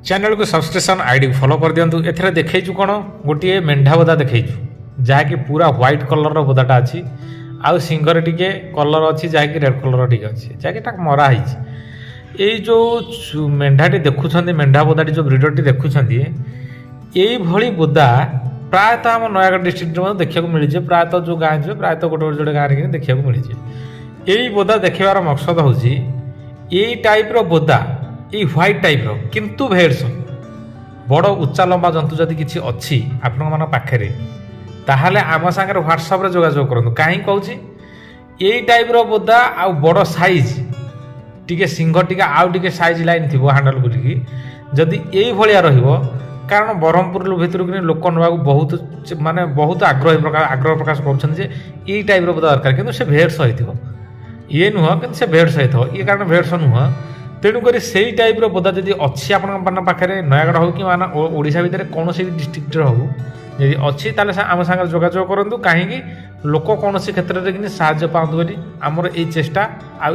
channel को subscription ID follow कर दिंतु एथरे देखैछु कोन गोटे मेंढा बोदा देखैछु जहाँकि पूरा व्हाइट कलर रो बोदाटा अछि आउ सिंगर टिके कलर अछि जहाँकि रेड कलर टिके अछि जहाँकि मरा होइछि एई जो मेंढाटी देखुछन्ती मेंढा बोदाटी जो ब्रीडरटी देखुछन्ती एई भली बोदा प्रायतः आम नयागढ़ डिस्ट्रिक्ट में देखा मिली प्रायतः जो गाँव जी प्रायतः गोटे जोड़े गाँव में देखा मिली यही बोदा देखार मकसद हूँ यही टाइप रो बोदा ये व्हाइट टाइप रो किंतु भेड़स बड़ उच्चा लंबा जंतु जदि किसी अच्छी आपण मान पाखे ताहले आम सागर व्हाट्सअप जोगाजोग करूँ कहीं कहूँ यही टाइप रो बोदा आ बड़ साइज टिके सिंह टिके आउ टिके साइज लाइन थी हांडल बुलिकी जदि यही भाया रहिबो कारण ब्रह्मपुर भितर कि लोक ना बहुत माने बहुत आग्रह प्रकाश कर टाइप बोदा दरकार किंतु से भेड़ सहित ये नुह कि से भेड़ सहित ये कारण भेड़स नुह तेणुक से टाइप बोदा जब अच्छी आपण पाखे नयागढ़ हो कि ओडिशा भितर कौन डिस्ट्रिक्ट हो यदि अच्छी ताले आम सागर जोगाजोग करूँ कहीं लोक कौन क्षेत्र में साहय पातु आमर ये चेष्टा आ